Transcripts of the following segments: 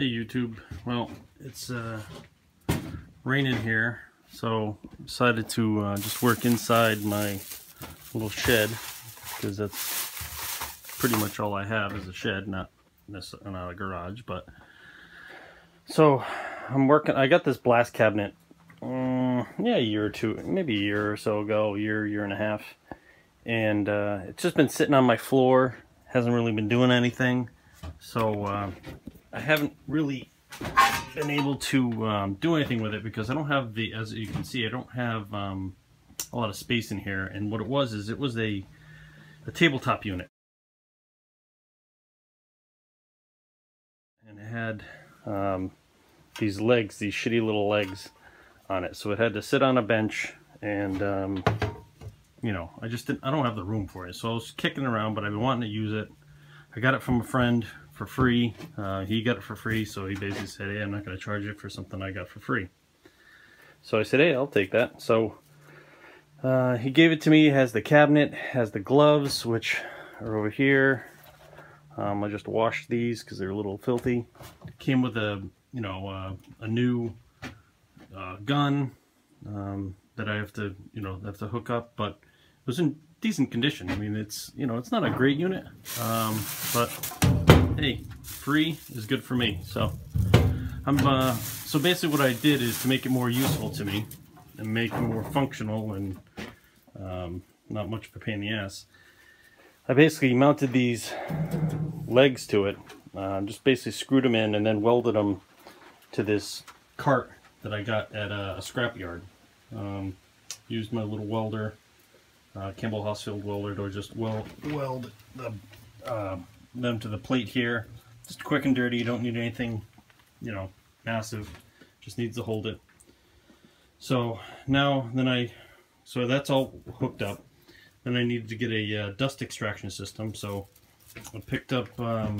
Hey YouTube, well it's raining here, so I decided to just work inside my little shed because that's pretty much all I have is a shed, not a garage. But so I'm working. I got this blast cabinet, yeah, a year or two, maybe a year or so ago, year and a half, and it's just been sitting on my floor. Hasn't really been doing anything, so I haven't really been able to do anything with it because I don't have the, as you can see, I don't have a lot of space in here. And what it was is it was a tabletop unit, and it had these legs, these shitty little legs on it, so it had to sit on a bench. And you know, I don't have the room for it, so I was kicking around, but I've been wanting to use it. I got it from a friend for free. He got it for free, so he basically said, hey, I'm not going to charge you for something I got for free. So I said, hey, I'll take that. So he gave it to me. It has the cabinet, has the gloves, which are over here. I just washed these because they're a little filthy. Came with a, you know, a new gun that I have to, you know, hook up, but it was in decent condition. I mean, it's, you know, it's not a great unit, but hey, free is good for me. So so basically what I did is to make it more useful to me and make it more functional and not much of a pain in the ass, I basically mounted these legs to it, just basically screwed them in and then welded them to this cart that I got at a scrapyard. Used my little welder, Campbell Hausfield welder, to just weld them to the plate here. Just quick and dirty. You don't need anything, you know, massive. Just needs to hold it. So now, so that's all hooked up. Then I needed to get a dust extraction system. So I picked up a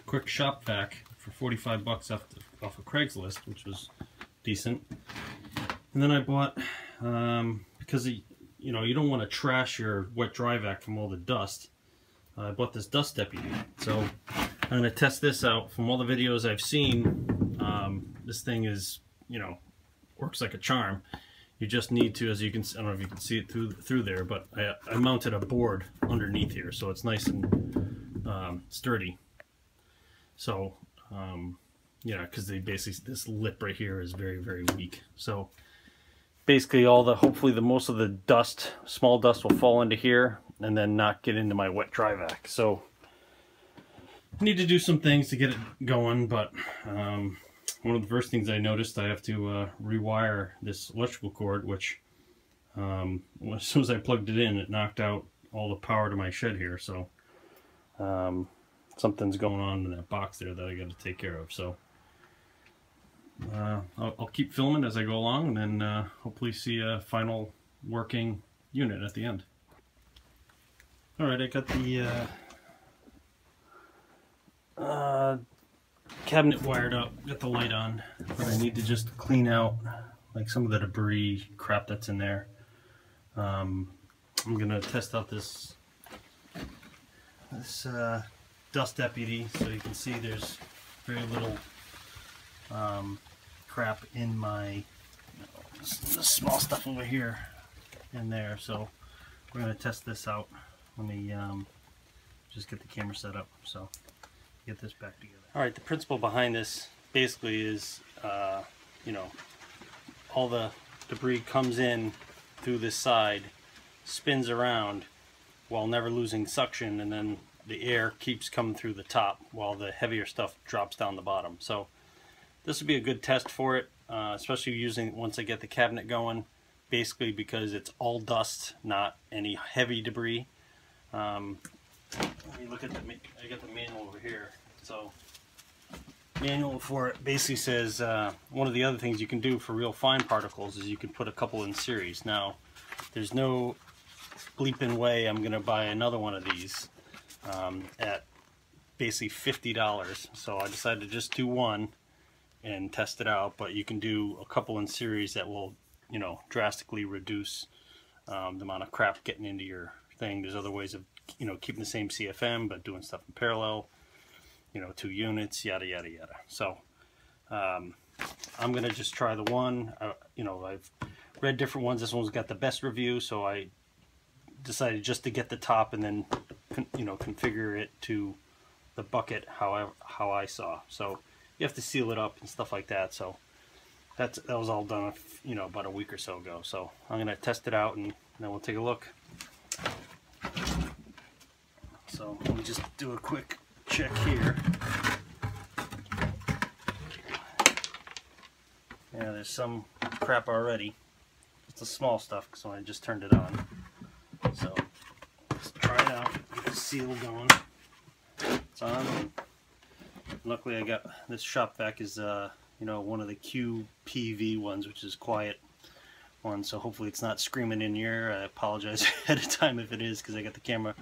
quick shop vac for 45 bucks off of Craigslist, which was decent. And then I bought, because you know, you don't want to trash your wet dry vac from all the dust, I bought this Dust Deputy. So I'm going to test this out. From all the videos I've seen, this thing is, you know, works like a charm. You just need to, as you can, I don't know if you can see it through there, but I mounted a board underneath here, so it's nice and sturdy. So yeah, because they basically, this lip right here is very, very weak. So basically hopefully most of the dust, small dust, will fall into here and then not get into my wet dry vac. So I need to do some things to get it going, but one of the first things I noticed, I have to rewire this electrical cord, which as soon as I plugged it in, it knocked out all the power to my shed here. So something's going on in that box there that I got to take care of. So I'll keep filming as I go along, and then hopefully see a final working unit at the end. Alright, I got the cabinet wired up, got the light on, but I need to just clean out like some of the debris crap that's in there. I'm gonna test out this Dust Deputy, so you can see there's very little crap in my, the small stuff over here in there. So we're going to test this out. Let me just get the camera set up, so get this back together. Alright, the principle behind this basically is, you know, all the debris comes in through this side, spins around while never losing suction, and then the air keeps coming through the top while the heavier stuff drops down the bottom. So this would be a good test for it, especially using once I get the cabinet going, basically because it's all dust, not any heavy debris. Let me look at I got the manual over here. So manual for it basically says one of the other things you can do for real fine particles is you can put a couple in series. Now there's no bleeping way I'm gonna buy another one of these at basically $50, so I decided to just do one and test it out. But you can do a couple in series that will, you know, drastically reduce the amount of crap getting into your thing. There's other ways of, you know, keeping the same CFM but doing stuff in parallel. you know, 2 units, yada yada yada. So I'm gonna just try the one. You know, I've read different ones. This one's got the best review, so I decided just to get the top and then you know, configure it to the bucket how I saw. So you have to seal it up and stuff like that. So that was all done, you know, about a week or so ago. So I'm gonna test it out and then we'll take a look. So let me just do a quick check here. Yeah, there's some crap already. It's the small stuff because I just turned it on. So let's try it out. Get the seal going. It's on. Luckily, I got this shop vac is you know, one of the QPV ones, which is quiet one. So hopefully it's not screaming in your ear. I apologize ahead of time if it is, because I got the camera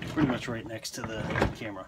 pretty much right next to the camera.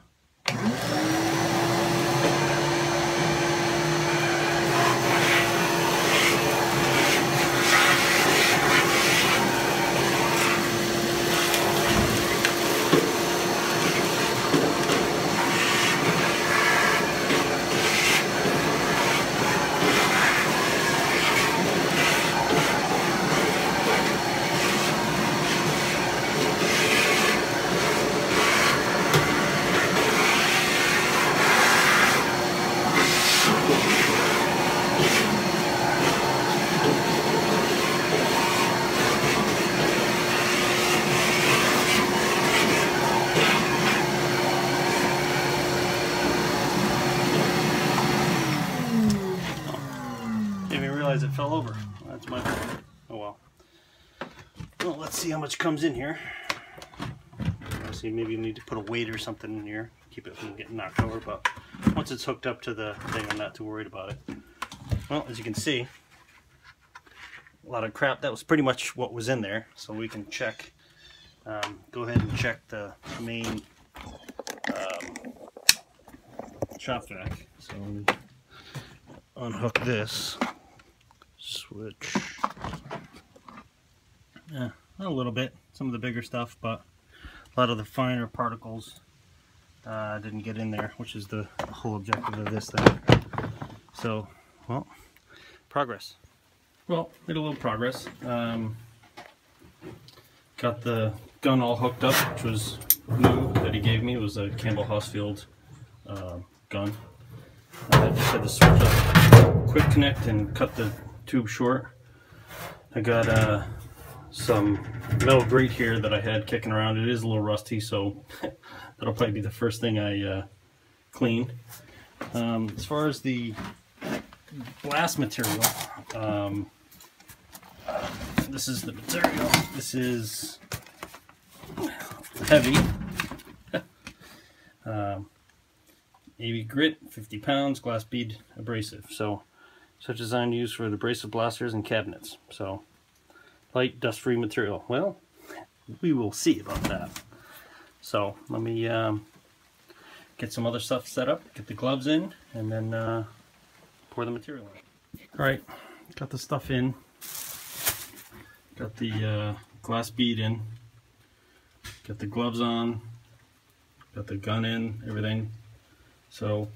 It fell over. That's my fault. Oh well. Well, let's see how much comes in here. See, maybe you need to put a weight or something in here, keep it from getting knocked over. But once it's hooked up to the thing, I'm not too worried about it. Well, as you can see, a lot of crap. That was pretty much what was in there. So we can check. Go ahead and check the main shop vac. So let me unhook this. Switch. Yeah, a little bit. Some of the bigger stuff, but a lot of the finer particles didn't get in there, which is the whole objective of this thing. So, well, progress. Well, made a little progress. Got the gun all hooked up, which was new that he gave me. It was a Campbell Hausfield gun. I just had to switch up quick connect and cut the tube short. I got some metal grate here that I had kicking around. It is a little rusty, so that'll probably be the first thing I clean. As far as the blast material, this is the material. This is heavy. AV grit, 50 pounds, glass bead abrasive. So such designed to use for the abrasive blasters and cabinets. So light, dust-free material. Well, we will see about that. So let me get some other stuff set up, get the gloves in, and then pour the material in. All right, got the stuff in. Got the glass bead in. Got the gloves on. Got the gun in, everything. So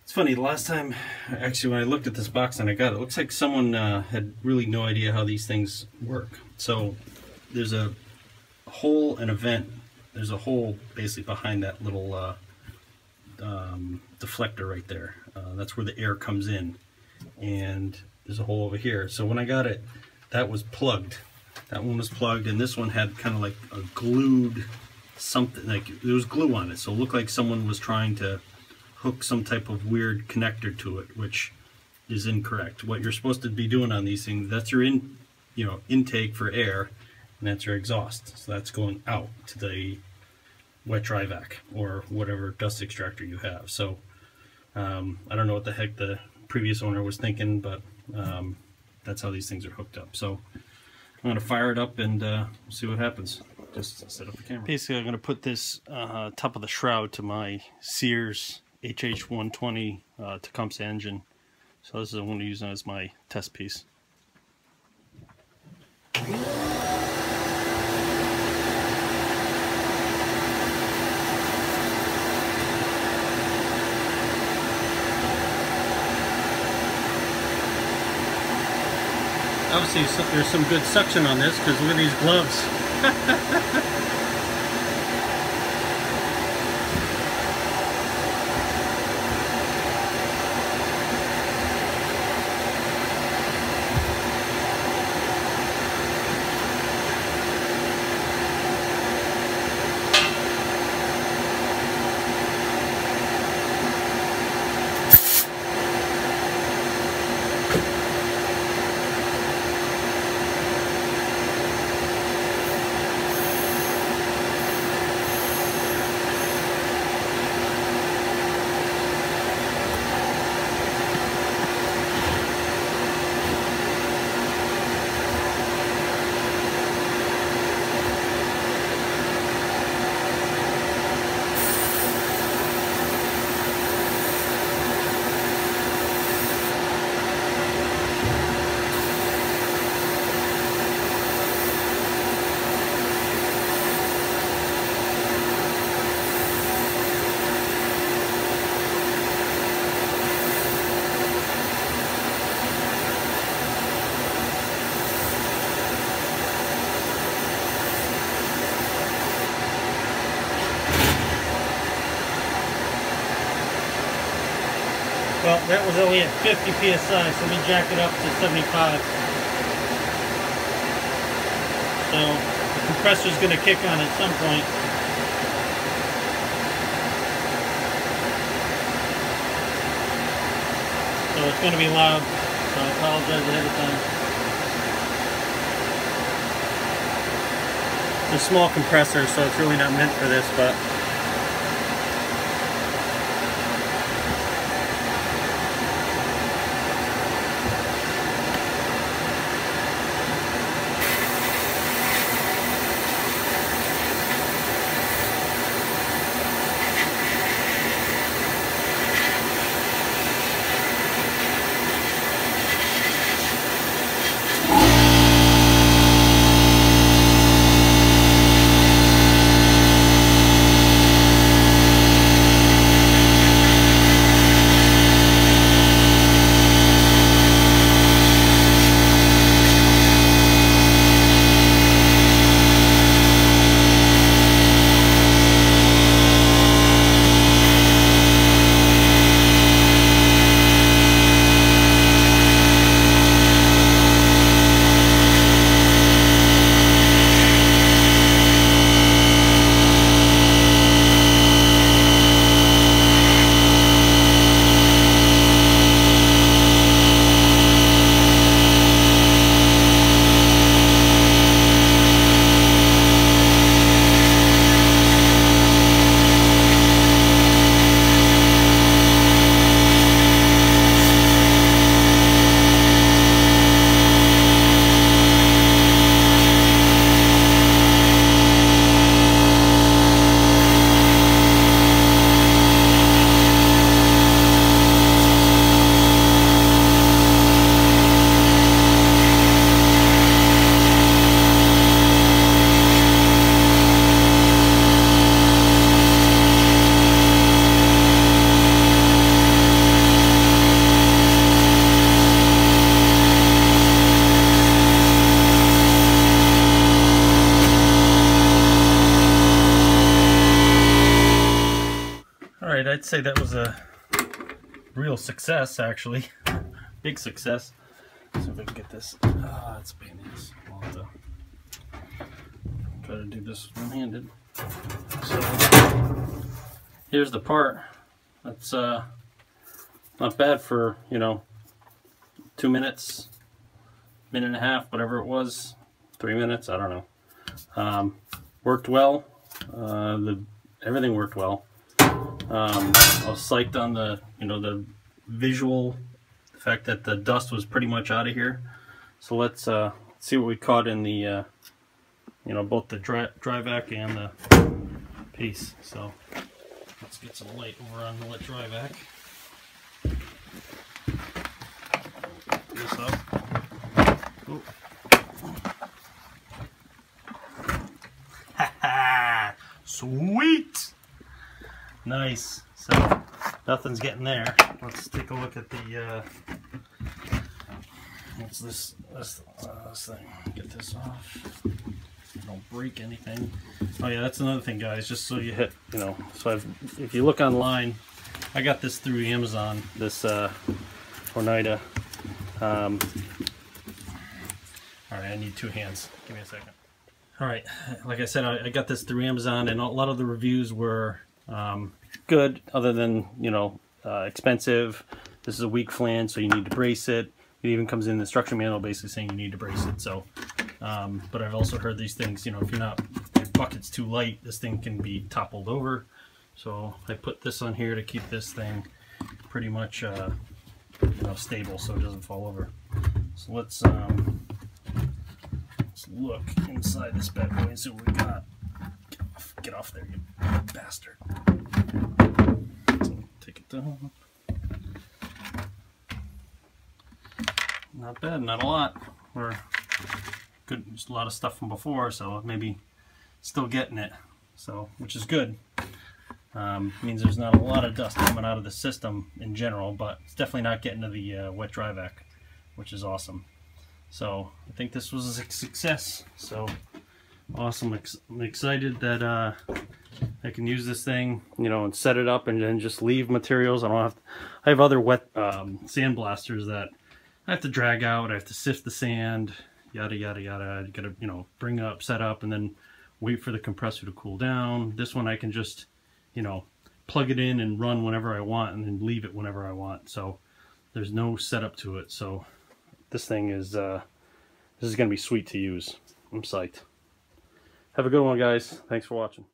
it's funny, the last time, actually, when I looked at this box and I got it, it looks like someone had really no idea how these things work. So there's a hole, an vent, there's a hole basically behind that little deflector right there. That's where the air comes in. And there's a hole over here. So when I got it, that was plugged. That one was plugged, and this one had kind of like a glued something, like there was glue on it. So it looked like someone was trying to hook some type of weird connector to it, which is incorrect. What you're supposed to be doing on these things, that's your intake for air, and that's your exhaust. So that's going out to the wet dry vac or whatever dust extractor you have. So I don't know what the heck the previous owner was thinking, but that's how these things are hooked up. So I'm going to fire it up and see what happens. Just set up the camera. Basically, I'm going to put this top of the shroud to my Sears HH120 Tecumseh engine. So this is what I'm going to use as my test piece. obviously there's some good suction on this, because look at these gloves. Well, that was only at 50 psi, so let me jack it up to 75. So the compressor's going to kick on at some point. So it's going to be loud, so I apologize ahead of time. It's a small compressor, so it's really not meant for this, but I'd say that was a real success, actually. Big success. So if I can get this. Ah, it's a pain in the ass. I'll have to try to do this one-handed. So here's the part. That's not bad for, you know, 2 minutes, minute and a half, whatever it was, 3 minutes, I don't know. Worked well. Everything worked well. I was psyched on the, you know, the visual, the fact that the dust was pretty much out of here. So let's see what we caught in the, you know, both the dry vac and the piece. So let's get some light over on the wet dry vac. This up. Oh. Ha ha! Sweet! Nice. So nothing's getting there. Let's take a look at the What's this thing? Get this off. Don't break anything. Oh yeah, that's another thing, guys. Just so you hit, you know. So if you look online, I got this through Amazon. This Oneida. All right, I need 2 hands. Give me a second. All right, like I said, I got this through Amazon, and a lot of the reviews were good, other than, you know, expensive. This is a weak flange, so you need to brace it. It even comes in the instruction manual basically saying you need to brace it. So, but I've also heard these things, you know, if your bucket's too light, this thing can be toppled over. So I put this on here to keep this thing pretty much, you know, stable so it doesn't fall over. So let's look inside this bad boy and see what we got. Get off there, you bastard. So take it down. Not bad, not a lot. We're good, just a lot of stuff from before, so maybe still getting it. So, which is good. Means there's not a lot of dust coming out of the system in general, but it's definitely not getting to the wet dry vac, which is awesome. So I think this was a success. So awesome! I'm excited that I can use this thing, you know, and set it up and then just leave materials. I don't have to, I have other wet sandblasters that I have to drag out. I have to sift the sand, yada yada yada. You gotta, you know, bring up, set up, and then wait for the compressor to cool down. This one I can just, you know, plug it in and run whenever I want, and then leave it whenever I want. So there's no setup to it. So this thing is this is gonna be sweet to use. I'm psyched. Have a good one, guys. Thanks for watching.